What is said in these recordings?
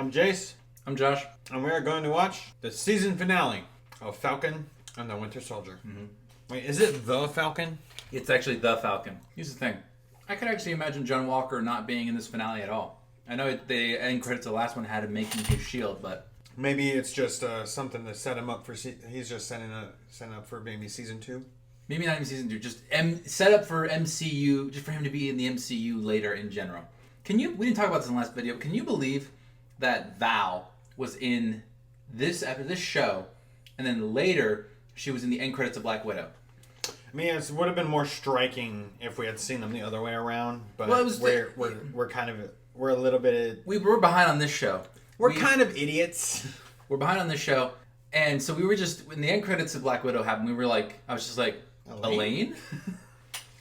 I'm Jace. I'm Josh. And we are going to watch the season finale of Falcon and the Winter Soldier. Mm-hmm. Wait, is it the Falcon? It's actually the Falcon. Here's the thing. I could actually imagine John Walker not being in this finale at all. I know the end credits of the last one had him making his shield, but... Maybe it's just something to set him up for... He's just setting up for maybe season 2? Maybe not even season 2. Just set up for MCU, just for him to be in the MCU later in general. We didn't talk about this in the last video, but can you believe that Val was in this show, and then later she was in the end credits of Black Widow? I mean, it would have been more striking if we had seen them the other way around, but we're a little bit... We were behind on this show. We're kind of idiots. We're behind on this show, and so we were just... When the end credits of Black Widow happened, I was just like, Elaine?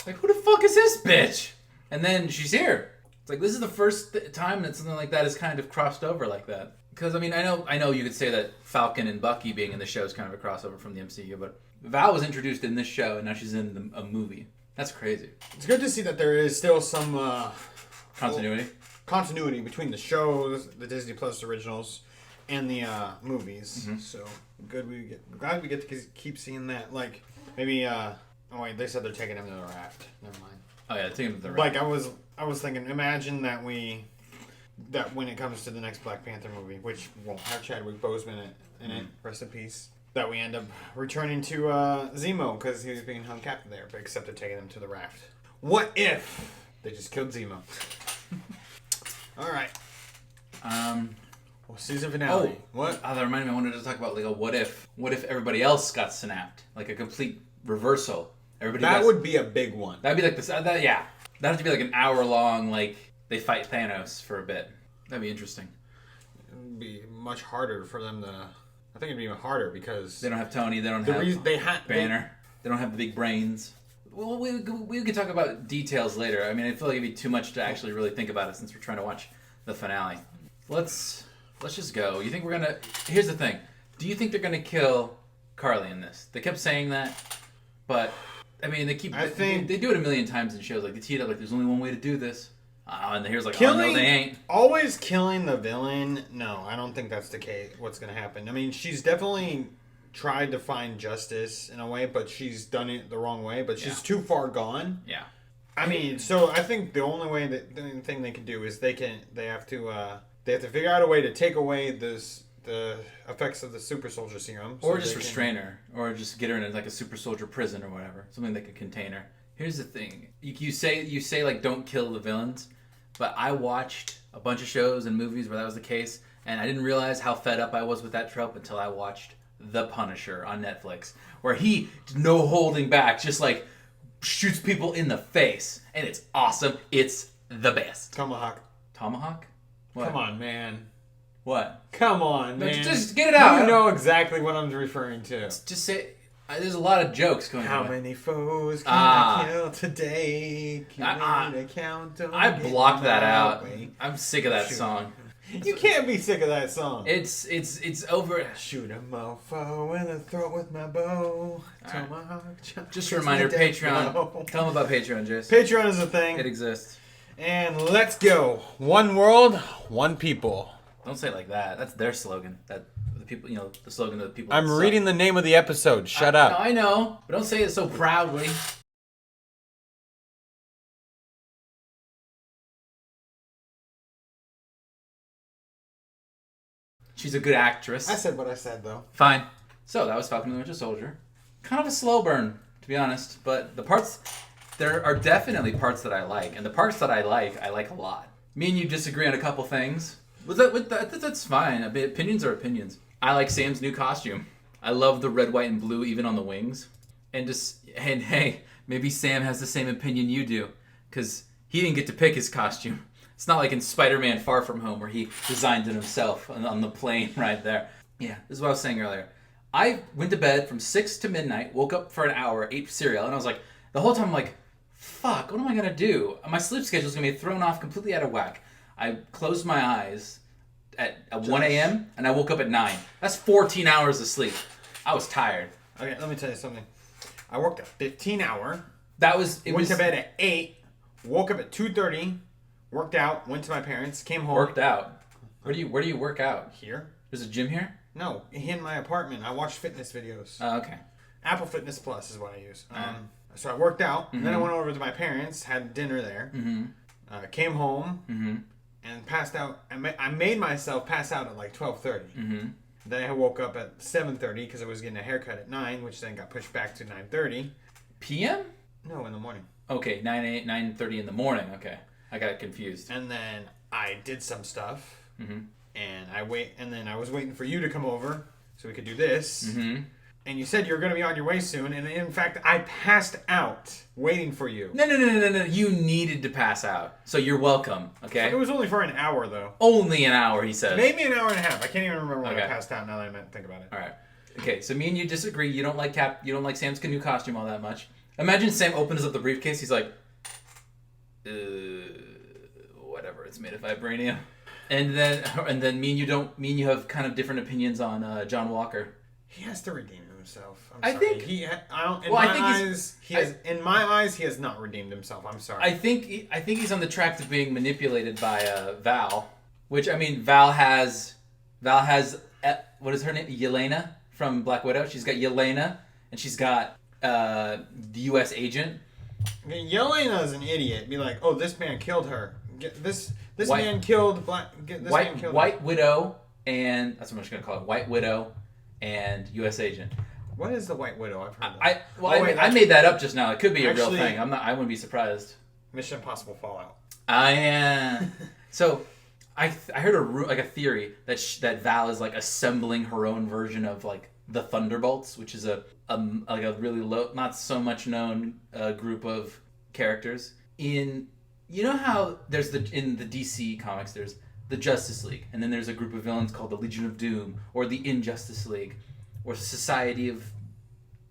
Like, who the fuck is this bitch? And then she's here. It's like, this is the first time that something like that is kind of crossed over like that. Because, I mean, I know you could say that Falcon and Bucky being in the show is kind of a crossover from the MCU, but Val was introduced in this show, and now she's in a movie. That's crazy. It's good to see that there is still some... Continuity between the shows, the Disney Plus originals, and the movies. Mm-hmm. So, glad we get to keep seeing that. Like, maybe... oh, wait, they said they're taking him to the raft. Never mind. Oh, yeah, taking him to the raft. Like, I was thinking, imagine that when it comes to the next Black Panther movie, which won't have Chadwick Boseman in it, rest in peace, that we end up returning to Zemo because he was being held captive there, but except they're taking him to the raft. What if they just killed Zemo? All right. Well, season finale. What? Oh, that reminded me. I wanted to talk about like a what if everybody else got snapped, like a complete reversal. That would be a big one. That'd be like this. That'd have to be like an hour long. Like they fight Thanos for a bit. That'd be interesting. It'd be much harder for them to. I think it'd be even harder because they don't have Tony. They don't have Banner. They don't have the big brains. Well, we could talk about details later. I mean, I feel like it'd be too much to actually really think about it since we're trying to watch the finale. Let's just go. You think we're gonna? Here's the thing. Do you think they're gonna kill Carly in this? They kept saying that, but I mean, they do it a million times in shows. Like they tee it up like there's only one way to do this, and here's like, oh no, they ain't. Always killing the villain. No, I don't think that's the case. What's gonna happen? I mean, she's definitely tried to find justice in a way, but she's done it the wrong way. But she's too far gone. Yeah. I mean, so I think the only thing they can do is they have to figure out a way to take away the effects of the super soldier serum, or just restrain her, or just get her in like a super soldier prison or whatever, something that could contain her. Here's the thing: you say like don't kill the villains, but I watched a bunch of shows and movies where that was the case, and I didn't realize how fed up I was with that trope until I watched The Punisher on Netflix, where he no holding back, just like shoots people in the face, and it's awesome. It's the best. Tomahawk. What? Come on, man. What? Come on, man. No, just get it out. You know exactly what I'm referring to. Just say. There's a lot of jokes going on. How many foes can I kill today? I blocked that out. I'm sick of that song. You can't be sick of that song. It's over. Shoot a mofo in the throat with my bow. Right. Just a reminder, Patreon. Tell them about Patreon, Jace. Patreon is a thing. It exists. And let's go. One world, one people. Don't say it like that. That's their slogan. That the people, the slogan of the people. I'm reading the name of the episode. Shut up. No, I know, but don't say it so proudly. She's a good actress. I said what I said, though. Fine. So, that was Falcon and the Winter Soldier. Kind of a slow burn, to be honest. But there are definitely parts that I like. And the parts that I like a lot. Me and you disagree on a couple things. That's fine. I mean, opinions are opinions. I like Sam's new costume. I love the red, white, and blue, even on the wings. And hey, maybe Sam has the same opinion you do. Because he didn't get to pick his costume. It's not like in Spider-Man Far From Home where he designed it himself on the plane right there. Yeah, this is what I was saying earlier. I went to bed from 6 to midnight, woke up for an hour, ate cereal, and I was like, the whole time I'm like, fuck, what am I going to do? My sleep schedule's going to be thrown off completely out of whack. I closed my eyes at 1 a.m. and I woke up at 9. That's 14 hours of sleep. I was tired. Okay, let me tell you something. I worked a 15-hour. Went to bed at 8, woke up at 2:30. Worked out, went to my parents, came home. Worked out. Where do you work out? Here? There's a gym here? No, in my apartment. I watch fitness videos. Oh, okay. Apple Fitness Plus is what I use. So I worked out, and then I went over to my parents, had dinner there, came home, and passed out. I made myself pass out at like 12:30. Then I woke up at 7:30 because I was getting a haircut at 9, which then got pushed back to 9:30. PM? No, in the morning. Okay, 9:30 in the morning. Okay, I got confused. And then I did some stuff, and I was waiting for you to come over so we could do this. And you said you were going to be on your way soon, and in fact, I passed out waiting for you. No. You needed to pass out, so you're welcome. Okay. It was only for an hour, though. Only an hour, he says. Maybe an hour and a half. I can't even remember when I passed out. Now that I think about it. All right. Okay, so me and you disagree. You don't like Sam's new costume all that much. Imagine Sam opens up the briefcase. He's like, whatever. It's made of vibranium. And then me and you have kind of different opinions on John Walker. He has to redeem himself. I think in my eyes, he has not redeemed himself. I'm sorry. I think he's on the track to being manipulated by Val, which I mean, Val has what is her name? Yelena from Black Widow. She's got Yelena, and she's got the U.S. agent. Yelena's an idiot. Be like, oh, this man killed her. Man killed White Widow, and that's what I'm just gonna call it. White Widow and U.S. agent. What is the White Widow? I've heard that. I made that up just now. It could be a real thing. I wouldn't be surprised. Mission Impossible Fallout. So, I heard a theory that Val is like assembling her own version of like the Thunderbolts, which is a really low, not so much known group of characters. You know how there's in the DC comics there's the Justice League, and then there's a group of villains called the Legion of Doom, or the Injustice League, or Society of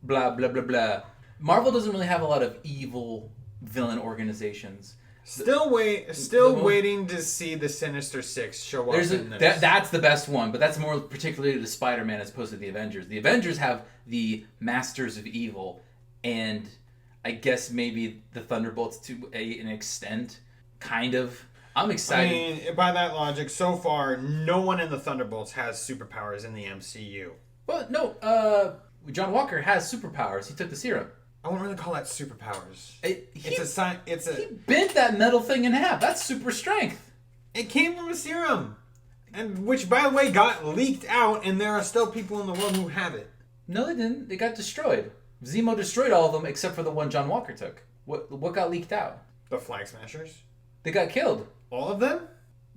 blah blah blah blah. Marvel doesn't really have a lot of evil villain organizations. Still waiting to see the Sinister Six show up in this. That's the best one, but that's more particularly to Spider-Man as opposed to the Avengers. The Avengers have the Masters of Evil, and I guess maybe the Thunderbolts to an extent, kind of. I'm excited. I mean, by that logic, so far, no one in the Thunderbolts has superpowers in the MCU. Well, no. John Walker has superpowers. He took the serum. I wouldn't really call that superpowers. He bent that metal thing in half. That's super strength. It came from a serum, and which, by the way, got leaked out, and there are still people in the world who have it. No, they didn't. They got destroyed. Zemo destroyed all of them except for the one John Walker took. What got leaked out? The Flag Smashers. They got killed. All of them?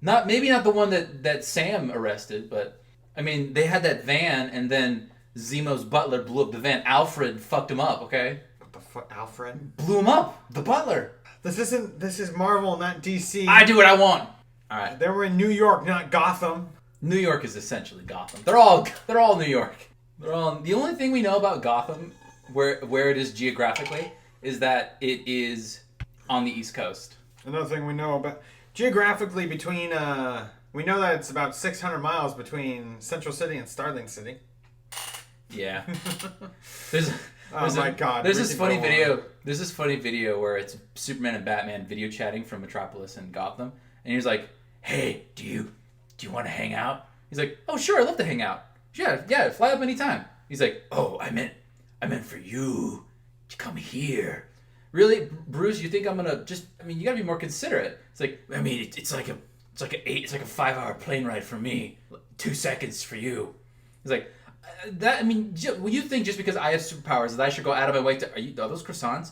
Maybe not the one that Sam arrested, but I mean they had that van, and then Zemo's butler blew up the van. Alfred fucked him up. Okay. What the fuck, Alfred? Blew him up. The butler. This is Marvel, not DC. I do what I want. All right. They were in New York, not Gotham. New York is essentially Gotham. They're all New York. The only thing we know about Gotham, where it is geographically, is that it is on the East Coast. Another thing we know about geographically between we know that it's about 600 miles between Central City and Starling City. Yeah. My God. There's this funny video. There's this funny video where it's Superman and Batman video chatting from Metropolis and Gotham, and he's like, "Hey, do you want to hang out?" He's like, "Oh, sure, I'd love to hang out. Yeah, fly up anytime." He's like, "Oh, I meant for you to come here." Really, Bruce? You think I'm gonna just? I mean, you gotta be more considerate. It's like, I mean, it's like a 5-hour plane ride for me, 2 seconds for you. He's like, that. I mean, will you think just because I have superpowers that I should go out of my way to? Are those croissants?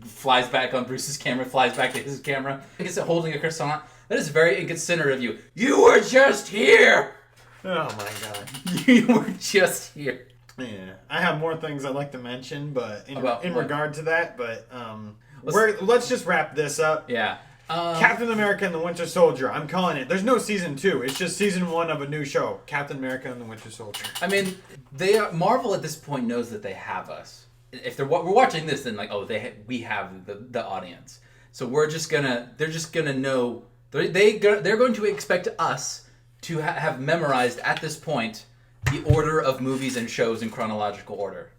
Flies back on Bruce's camera, flies back to his camera. I guess holding a croissant. That is very inconsiderate of you. You were just here. Oh my God. You were just here. Yeah, I have more things I'd like to mention, but in regard to that, but let's just wrap this up. Yeah. Captain America and the Winter Soldier. I'm calling it. There's no season 2. It's just season 1 of a new show. Captain America and the Winter Soldier. I mean, Marvel at this point knows that they have us. If we're watching this, then like, we have the audience. So they're just gonna know. They're going to expect us to have memorized at this point the order of movies and shows in chronological order,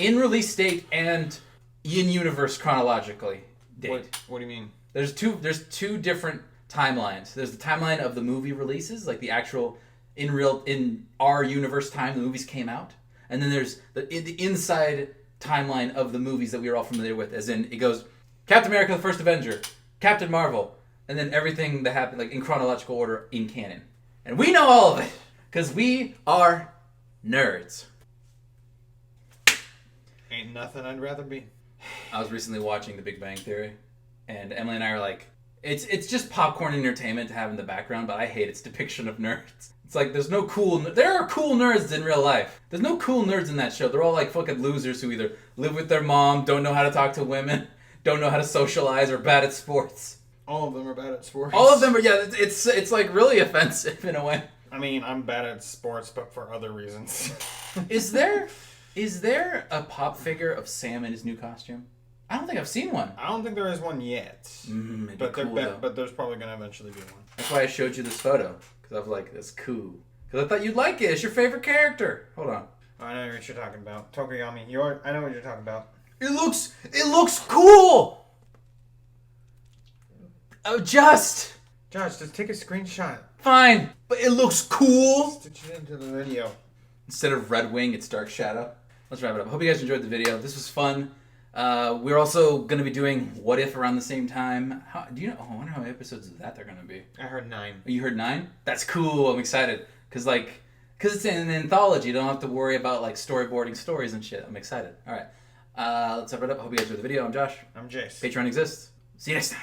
in release date and in universe chronologically date. What do you mean? There's two different timelines. There's the timeline of the movie releases, like the actual in our universe time the movies came out, and then there's the inside timeline of the movies that we are all familiar with. As in, it goes Captain America: The First Avenger, Captain Marvel, and then everything that happened like in chronological order in canon. And we know all of it because we are nerds. Ain't nothing I'd rather be. I was recently watching The Big Bang Theory, and Emily and I are like, it's just popcorn entertainment to have in the background, but I hate its depiction of nerds. It's like there's no cool. There are cool nerds in real life. There's no cool nerds in that show. They're all like fucking losers who either live with their mom, don't know how to talk to women, don't know how to socialize, or bad at sports. All of them are bad at sports. All of them are. Yeah, it's like really offensive in a way. I mean, I'm bad at sports, but for other reasons. Is there a pop figure of Sam in his new costume? I don't think I've seen one. I don't think there is one yet. But but there's probably going to eventually be one. That's why I showed you this photo. Because I was like, that's cool. Because I thought you'd like it. It's your favorite character. Hold on. I know what you're talking about. Tokoyami. I know what you're talking about. It looks cool! Oh, Josh, just take a screenshot. Fine. But it looks cool. Stitch it into the video. Instead of Red Wing, it's Dark Shadow. Let's wrap it up. Hope you guys enjoyed the video. This was fun. We're also going to be doing What If around the same time. Do you know? Oh, I wonder how many episodes of that they're going to be. I heard 9. Oh, you heard 9? That's cool. I'm excited. Because it's an anthology. You don't have to worry about like storyboarding stories and shit. I'm excited. All right. Let's wrap it up. Hope you guys enjoyed the video. I'm Josh. I'm Jace. Patreon exists. See you next time.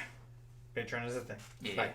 Patreon is a thing. Yeah. Bye.